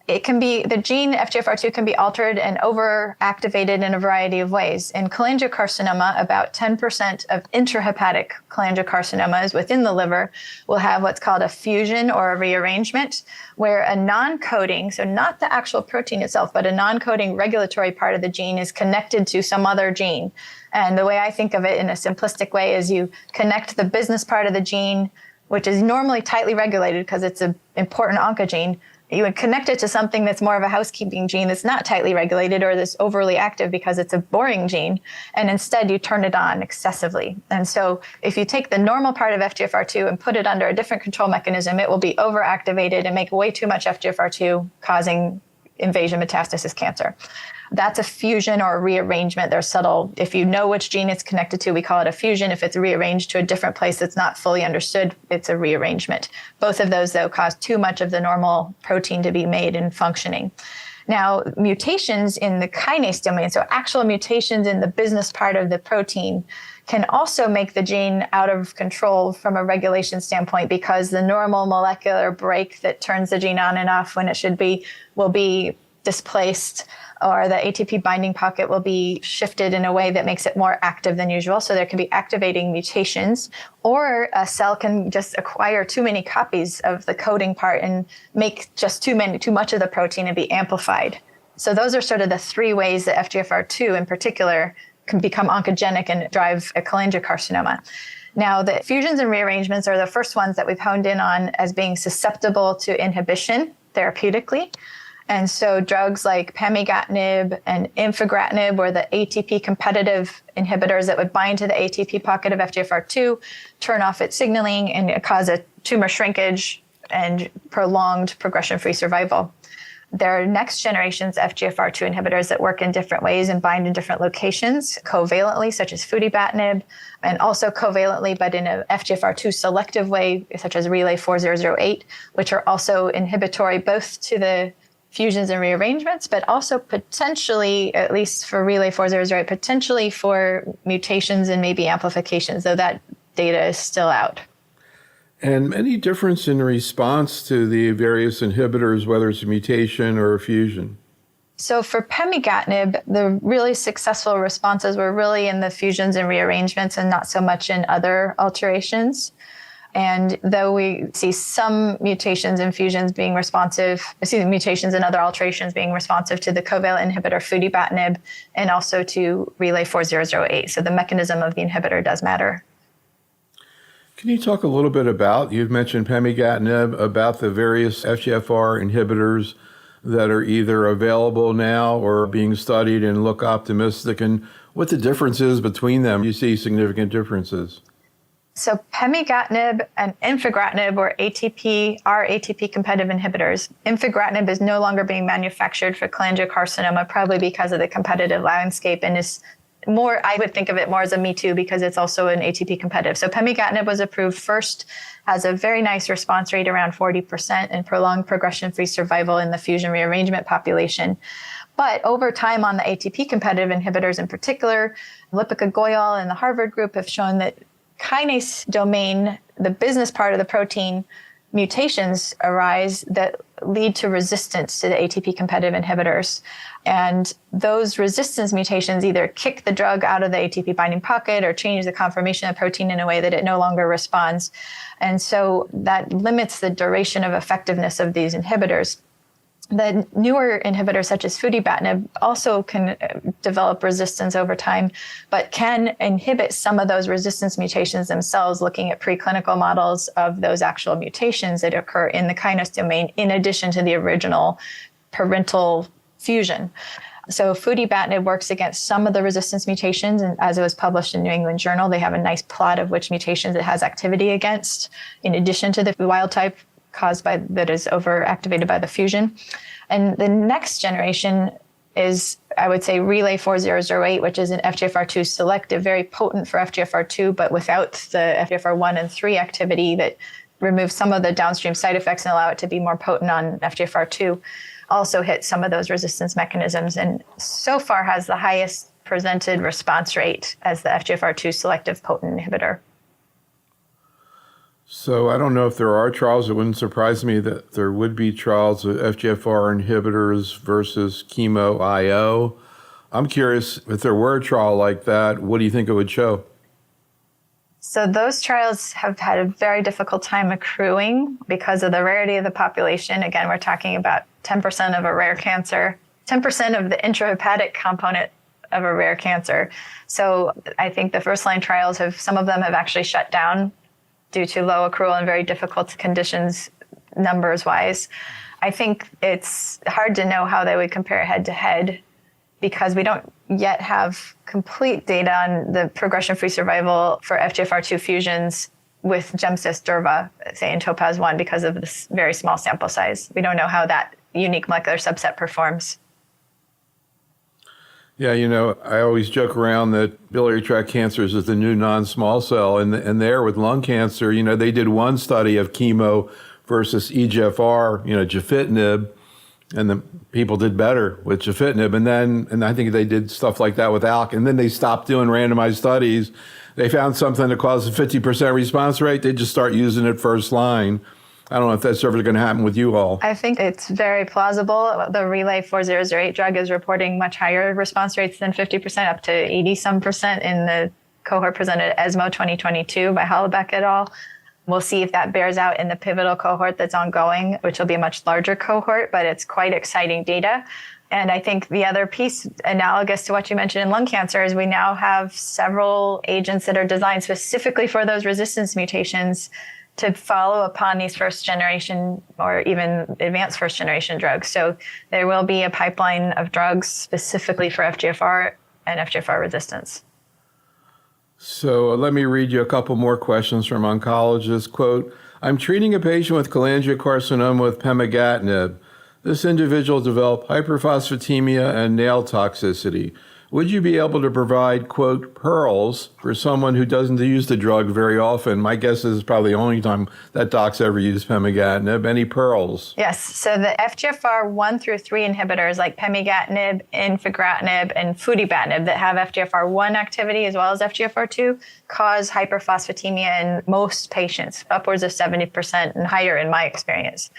it can be, the gene FGFR2 can be altered and overactivated in a variety of ways. In cholangiocarcinoma, about 10% of intrahepatic cholangiocarcinomas within the liver will have what's called a fusion or a rearrangement, where a non-coding, so not the actual protein itself, but a non-coding regulatory part of the gene is connected to some other gene. And the way I think of it in a simplistic way is you connect the business part of the gene, which is normally tightly regulated because it's an important oncogene. You would connect it to something that's more of a housekeeping gene that's not tightly regulated or that's overly active because it's a boring gene. And instead you turn it on excessively. And so if you take the normal part of FGFR2 and put it under a different control mechanism, it will be overactivated and make way too much FGFR2, causing invasion, metastasis, cancer. That's a fusion or a rearrangement. They're subtle. If you know which gene it's connected to, we call it a fusion. If it's rearranged to a different place that's not fully understood, it's a rearrangement. Both of those, though, cause too much of the normal protein to be made and functioning. Now, mutations in the kinase domain, so actual mutations in the business part of the protein, can also make the gene out of control from a regulation standpoint, because the normal molecular brake that turns the gene on and off when it should be will be displaced, or the ATP binding pocket will be shifted in a way that makes it more active than usual. So there can be activating mutations, or a cell can just acquire too many copies of the coding part and make just too much of the protein and be amplified. So those are sort of the three ways that FGFR2 in particular can become oncogenic and drive a cholangiocarcinoma. Now, the fusions and rearrangements are the first ones that we've honed in on as being susceptible to inhibition therapeutically. And so drugs like pemigatinib and infigratinib were the ATP competitive inhibitors that would bind to the ATP pocket of FGFR2, turn off its signaling, and cause a tumor shrinkage and prolonged progression-free survival. There are next generations FGFR2 inhibitors that work in different ways and bind in different locations, covalently, such as futibatinib, and also covalently, but in a FGFR2 selective way, such as Relay 4008, which are also inhibitory both to the fusions and rearrangements, but also potentially, at least for Relay 4008, potentially for mutations and maybe amplifications, though that data is still out. And any difference in response to the various inhibitors, whether it's a mutation or a fusion? So for pemigatinib, the really successful responses were really in the fusions and rearrangements and not so much in other alterations. And though we see some mutations and fusions being responsive, mutations and other alterations being responsive to the covalent inhibitor futibatinib and also to Relay 4008. So the mechanism of the inhibitor does matter. Can you talk a little bit about, you've mentioned pemigatinib, about the various FGFR inhibitors that are either available now or being studied and look optimistic, and what the difference is between them? You see significant differences. So pemigatinib and infigratinib are ATP competitive inhibitors. Infigratinib is no longer being manufactured for cholangiocarcinoma, probably because of the competitive landscape, and is more, I would think of it more as a me too, because it's also an ATP competitive. So pemigatinib was approved first, has a very nice response rate around 40% and prolonged progression-free survival in the fusion rearrangement population. But over time on the ATP competitive inhibitors in particular, Lipika Goyal and the Harvard group have shown that kinase domain, the business part of the protein, mutations arise that lead to resistance to the ATP competitive inhibitors. And those resistance mutations either kick the drug out of the ATP binding pocket or change the conformation of the protein in a way that it no longer responds. And so that limits the duration of effectiveness of these inhibitors. The newer inhibitors, such as futibatinib, also can develop resistance over time, but can inhibit some of those resistance mutations themselves, looking at preclinical models of those actual mutations that occur in the kinase domain, in addition to the original parental fusion. So futibatinib works against some of the resistance mutations, and as it was published in New England Journal, they have a nice plot of which mutations it has activity against, in addition to the wild type that is overactivated by the fusion. And the next generation is, I would say, Relay 4008, which is an FGFR2 selective, very potent for FGFR2, but without the FGFR1 and 3 activity that removes some of the downstream side effects and allow it to be more potent on FGFR2. also hit some of those resistance mechanisms and so far has the highest presented response rate as the FGFR2 selective potent inhibitor. So I don't know if there are trials. It wouldn't surprise me that there would be trials of FGFR inhibitors versus chemo IO. I'm curious, if there were a trial like that, what do you think it would show? So those trials have had a very difficult time accruing because of the rarity of the population. Again, we're talking about 10% of a rare cancer, 10% of the intrahepatic component of a rare cancer. So I think the first-line trials some of them have actually shut down due to low accrual and very difficult conditions numbers-wise. I think it's hard to know how they would compare head-to-head because we don't yet have complete data on the progression-free survival for FGFR2 fusions with gemcis-durva, say in TOPAZ-1, because of this very small sample size. We don't know how that unique molecular subset performs. Yeah, I always joke around that biliary tract cancers is the new non-small cell. And there with lung cancer, they did one study of chemo versus EGFR, gefitinib, and the people did better with gefitinib. And I think they did stuff like that with ALK. And then they stopped doing randomized studies. They found something that caused a 50% response rate. They just start using it first line. I don't know if that's ever going to happen with you all. I think it's very plausible. The Relay 4008 drug is reporting much higher response rates than 50%, up to 80-some% in the cohort presented at ESMO 2022 by Hallebeck et al. We'll see if that bears out in the pivotal cohort that's ongoing, which will be a much larger cohort, but it's quite exciting data. And I think the other piece, analogous to what you mentioned in lung cancer, is we now have several agents that are designed specifically for those resistance mutations to follow upon these first generation or even advanced first generation drugs. So there will be a pipeline of drugs specifically for FGFR and FGFR resistance. So let me read you a couple more questions from oncologists. Quote, I'm treating a patient with cholangiocarcinoma with pemigatinib. This individual developed hyperphosphatemia and nail toxicity. Would you be able to provide, quote, pearls for someone who doesn't use the drug very often? My guess is probably the only time that docs ever use pemigatinib. Any pearls? Yes. So the FGFR 1 through 3 inhibitors like pemigatinib, infigratinib, and futibatinib that have FGFR1 activity as well as FGFR2 cause hyperphosphatemia in most patients, upwards of 70% and higher in my experience.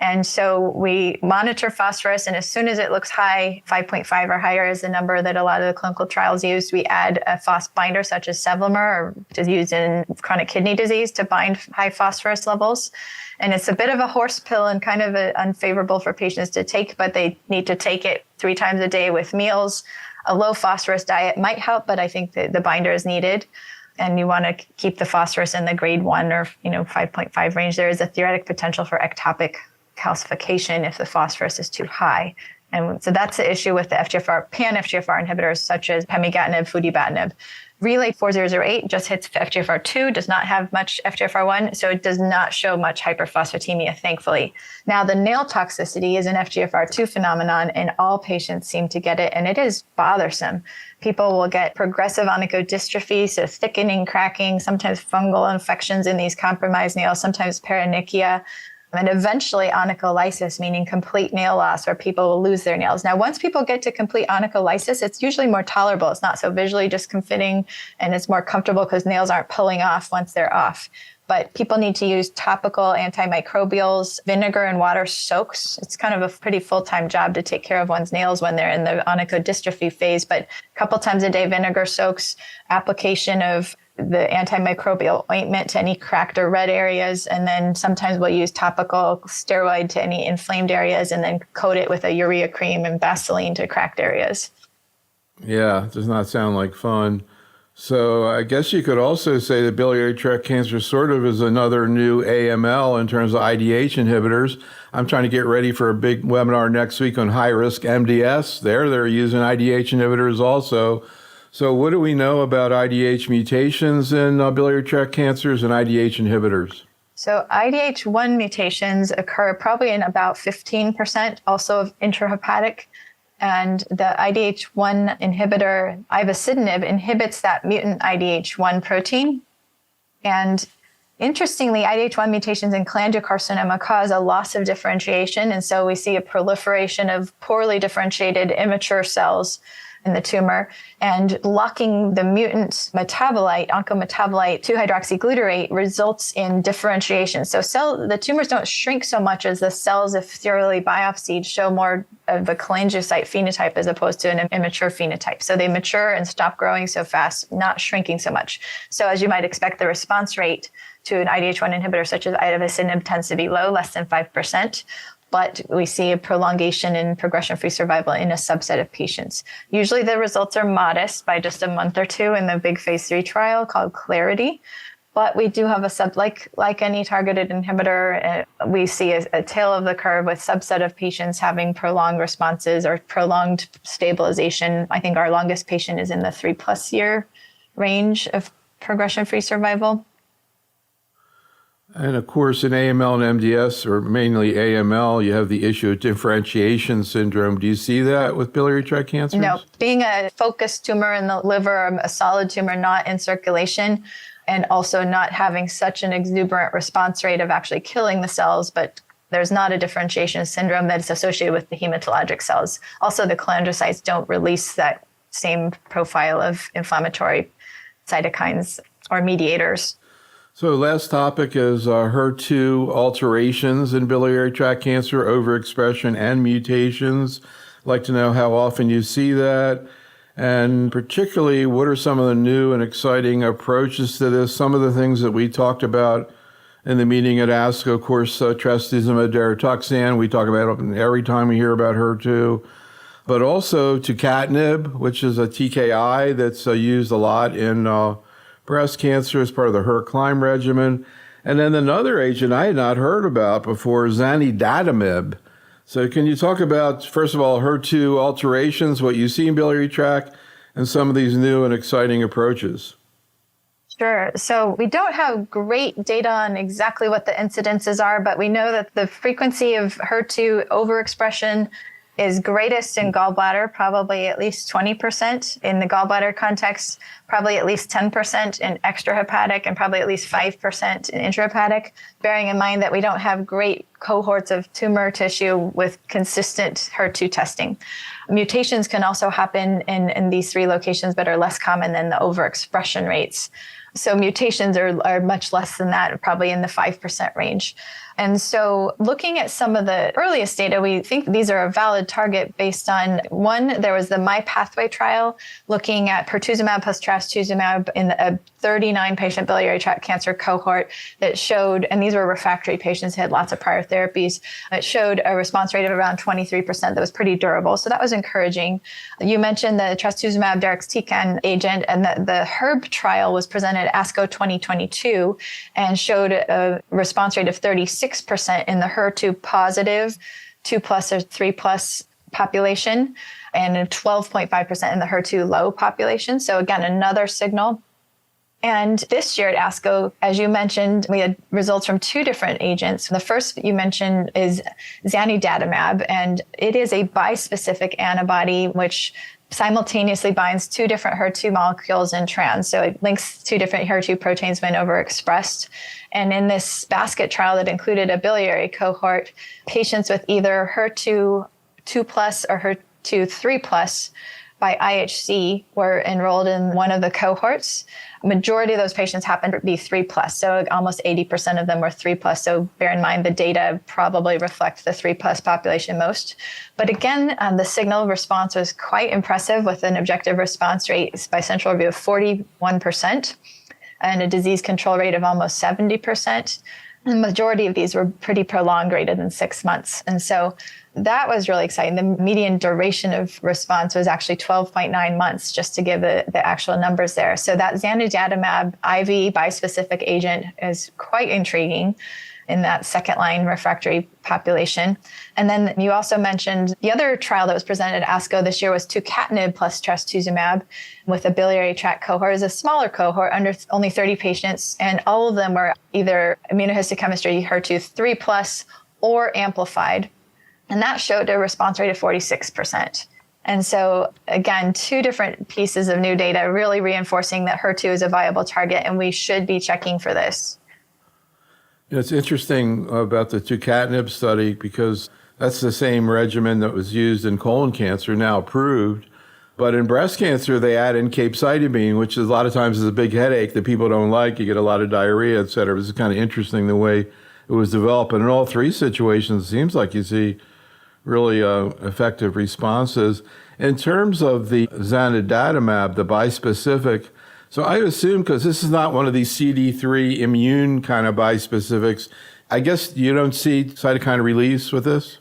And so we monitor phosphorus, and as soon as it looks high, 5.5 or higher is the number that a lot of the clinical trials use. We add a phos binder such as Sevelamer, which is used in chronic kidney disease to bind high phosphorus levels. And it's a bit of a horse pill and kind of unfavorable for patients to take, but they need to take it 3 times a day with meals. A low phosphorus diet might help, but I think that the binder is needed. And you want to keep the phosphorus in the grade 1 or 5.5 range. There is a theoretic potential for ectopic calcification if the phosphorus is too high. And so that's the issue with the pan-FGFR inhibitors such as pemigatinib, futibatinib. Relay 4008 just hits FGFR2, does not have much FGFR1, so it does not show much hyperphosphatemia, thankfully. Now, the nail toxicity is an FGFR2 phenomenon, and all patients seem to get it, and it is bothersome. People will get progressive onychodystrophy, so thickening, cracking, sometimes fungal infections in these compromised nails, sometimes paronychia, and eventually onycholysis, meaning complete nail loss, where people will lose their nails. Now, once people get to complete onycholysis, it's usually more tolerable. It's not so visually discomfiting, and it's more comfortable because nails aren't pulling off once they're off. But people need to use topical antimicrobials. Vinegar and water soaks. It's kind of a pretty full-time job to take care of one's nails when they're in the onychodystrophy phase. But a couple times a day, vinegar soaks, application of the antimicrobial ointment to any cracked or red areas. And then sometimes we'll use topical steroid to any inflamed areas and then coat it with a urea cream and Vaseline to cracked areas. Yeah, does not sound like fun. So I guess you could also say that biliary tract cancer sort of is another new AML in terms of IDH inhibitors. I'm trying to get ready for a big webinar next week on high-risk MDS. They're using IDH inhibitors also. So what do we know about IDH mutations in biliary tract cancers and IDH inhibitors? So IDH1 mutations occur probably in about 15% also of intrahepatic. And the IDH1 inhibitor, ivosidenib, inhibits that mutant IDH1 protein. And Interestingly, IDH1 mutations in cholangiocarcinoma cause a loss of differentiation. And so we see a proliferation of poorly differentiated immature cells in the tumor, and blocking the mutant metabolite, oncometabolite 2-hydroxyglutarate, results in differentiation. So the tumors don't shrink so much as the cells, if thoroughly biopsied, show more of a cholangiocyte phenotype as opposed to an immature phenotype. So they mature and stop growing so fast, not shrinking so much. So as you might expect, the response rate to an IDH1 inhibitor such as ivosidenib tends to be low, less than 5%. But we see a prolongation in progression-free survival in a subset of patients. Usually the results are modest by just a month or two in the big phase 3 trial called Clarity. But we do have like any targeted inhibitor, we see a tail of the curve with subset of patients having prolonged responses or prolonged stabilization. I think our longest patient is in the 3+ year range of progression-free survival. And of course, in AML and MDS, or mainly AML, you have the issue of differentiation syndrome. Do you see that with biliary tract cancers? No, being a focused tumor in the liver, a solid tumor not in circulation, and also not having such an exuberant response rate of actually killing the cells, but there's not a differentiation syndrome that's associated with the hematologic cells. Also, the cholangiocytes don't release that same profile of inflammatory cytokines or mediators. So last topic is HER2 alterations in biliary tract cancer, overexpression and mutations. I'd like to know how often you see that, and particularly what are some of the new and exciting approaches to this. Some of the things that we talked about in the meeting at ASCO, of course, trastuzumab deruxtecan, we talk about it every time we hear about HER2, but also tucatinib, which is a TKI that's used a lot in breast cancer as part of the HER-Climb regimen. And then another agent I had not heard about before, zanidatamab. So can you talk about, first of all, HER2 alterations, what you see in biliary tract, and some of these new and exciting approaches? Sure. So we don't have great data on exactly what the incidences are, but we know that the frequency of HER2 overexpression is greatest in gallbladder, probably at least 20% in the gallbladder context, probably at least 10% in extrahepatic, and probably at least 5% in intrahepatic, bearing in mind that we don't have great cohorts of tumor tissue with consistent HER2 testing. Mutations can also happen in these three locations, but are less common than the overexpression rates. So mutations are much less than that, probably in the 5% range. And so looking at some of the earliest data, we think these are a valid target based on, one, there was the MyPathway trial looking at pertuzumab plus trastuzumab in a 39-patient biliary tract cancer cohort that showed, and these were refractory patients who had lots of prior therapies, it showed a response rate of around 23% that was pretty durable. So that was encouraging. You mentioned the trastuzumab deruxtecan agent, and the HERB trial was presented at ASCO 2022 and showed a response rate of 36% in the HER2 positive 2+ or 3+ population, and 12.5% in the HER2 low population. So again, another signal. And this year at ASCO, as you mentioned, we had results from two different agents. The first you mentioned is zanidatamab, and it is a bispecific antibody which simultaneously binds two different HER2 molecules in trans. So it links two different HER2 proteins when overexpressed. And in this basket trial that included a biliary cohort, patients with either HER2 2+ or HER2 3+ by IHC were enrolled in one of the cohorts. Majority of those patients happened to be 3+, so almost 80% of them were 3+. So bear in mind the data probably reflect the 3+ population most. But again, the signal response was quite impressive with an objective response rate by central review of 41% and a disease control rate of almost 70%. The majority of these were pretty prolonged, greater than 6 months. And so that was really exciting. The median duration of response was actually 12.9 months, just to give the actual numbers there. So that zanidatamab IV bispecific agent is quite intriguing in that second-line refractory population. And then you also mentioned the other trial that was presented at ASCO this year was tucatinib plus trastuzumab with a biliary tract cohort. It was a smaller cohort, under only 30 patients, and all of them were either immunohistochemistry HER2 3+ or amplified. And that showed a response rate of 46%. And so, again, two different pieces of new data really reinforcing that HER2 is a viable target, and we should be checking for this. It's interesting about the tucatinib study because that's the same regimen that was used in colon cancer, now approved. But in breast cancer, they add in capecitabine, which is a lot of times is a big headache that people don't like. You get a lot of diarrhea, et cetera. It's kind of interesting the way it was developed. And in all three situations, it seems like you see really effective responses. In terms of the zanidatamab, the bispecific, so I assume because this is not one of these CD3 immune kind of bispecifics, I guess you don't see cytokine release with this?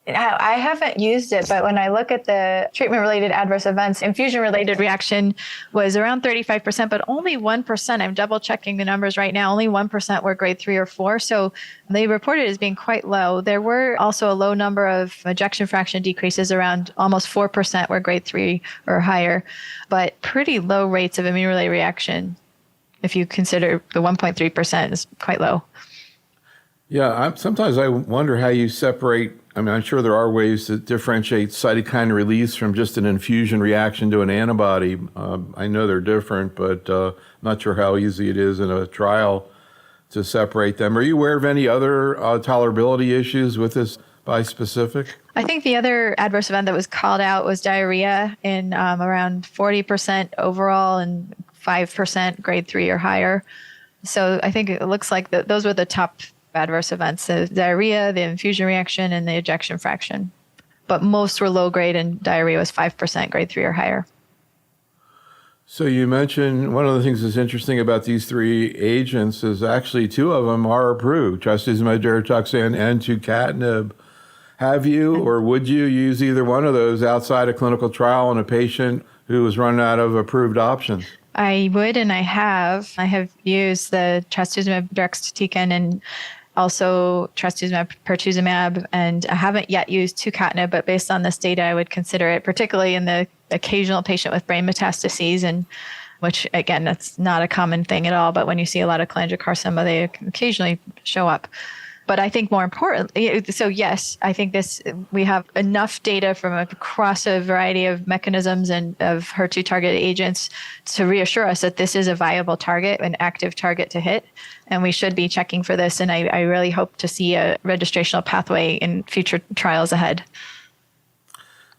I haven't used it, but when I look at the treatment-related adverse events, infusion-related reaction was around 35%, but only 1%. I'm double-checking the numbers right now. Only 1% were grade 3 or 4. So they reported as being quite low. There were also a low number of ejection fraction decreases, around almost 4% were grade 3 or higher, but pretty low rates of immune-related reaction. If you consider the 1.3% is quite low. Yeah, sometimes I wonder how you separate. I mean, I'm sure there are ways to differentiate cytokine release from just an infusion reaction to an antibody. I know they're different, but I'm not sure how easy it is in a trial to separate them. Are you aware of any other tolerability issues with this bispecific? I think the other adverse event that was called out was diarrhea in around 40% overall and 5% grade 3 or higher. So I think it looks like those were the top adverse events, the diarrhea, the infusion reaction, and the ejection fraction. But most were low grade, and diarrhea was 5% grade 3 or higher. So you mentioned one of the things that's interesting about these three agents is actually two of them are approved, trastuzumab deruxtecan and tucatinib. Have you or would you use either one of those outside a clinical trial in a patient who was run out of approved options? I would, and I have. I have used the trastuzumab deruxtecan and also trastuzumab pertuzumab, and I haven't yet used tucatinib, but based on this data, I would consider it, particularly in the occasional patient with brain metastases, and which, again, that's not a common thing at all, but when you see a lot of cholangiocarcinoma, they occasionally show up. But I think more importantly, so yes, I think we have enough data from across a variety of mechanisms and of HER2 targeted agents to reassure us that this is a viable target, an active target to hit. And we should be checking for this. And I really hope to see a registrational pathway in future trials ahead.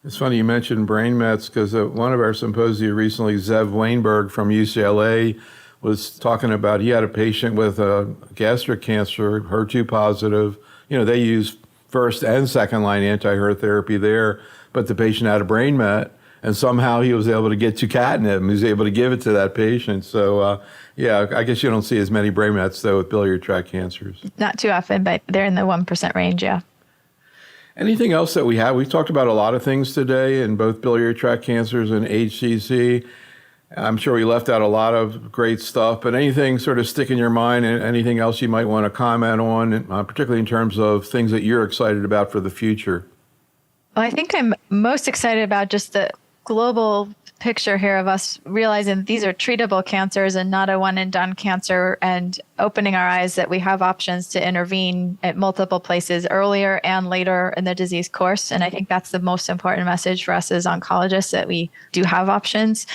It's funny you mentioned brain mets because at one of our symposia recently, Zev Wainberg from UCLA was talking about he had a patient with gastric cancer, HER2 positive. You know, they use first and second line anti-HER therapy there, but the patient had a brain met, and somehow he was able to get tucatinib, and he was able to give it to that patient. So, yeah, I guess you don't see as many brain mets, though, with biliary tract cancers. Not too often, but they're in the 1% range, yeah. Anything else that we have? We've talked about a lot of things today in both biliary tract cancers and HCC. I'm sure we left out a lot of great stuff, but anything sort of stick in your mind and anything else you might want to comment on, particularly in terms of things that you're excited about for the future? Well, I think I'm most excited about just the global picture here of us realizing these are treatable cancers and not a one and done cancer, and opening our eyes that we have options to intervene at multiple places earlier and later in the disease course. And I think that's the most important message for us as oncologists, that we do have options.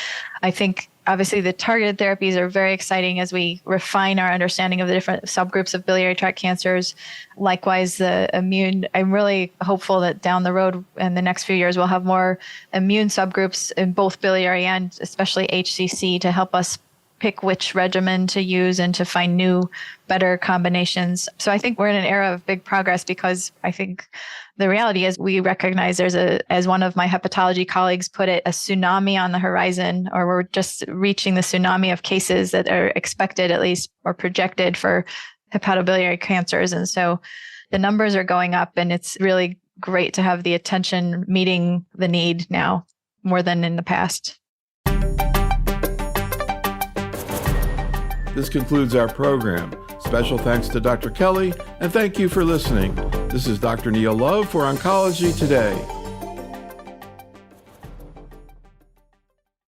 I think obviously the targeted therapies are very exciting as we refine our understanding of the different subgroups of biliary tract cancers. Likewise, the immune, I'm really hopeful that down the road in the next few years, we'll have more immune subgroups in both biliary and especially HCC to help us pick which regimen to use and to find new, better combinations. So I think we're in an era of big progress because I think the reality is we recognize there's as one of my hepatology colleagues put it, a tsunami on the horizon, or we're just reaching the tsunami of cases that are expected at least or projected for hepatobiliary cancers. And so the numbers are going up, and it's really great to have the attention meeting the need now more than in the past. This concludes our program. Special thanks to Dr. Kelley, and thank you for listening. This is Dr. Neil Love for Oncology Today.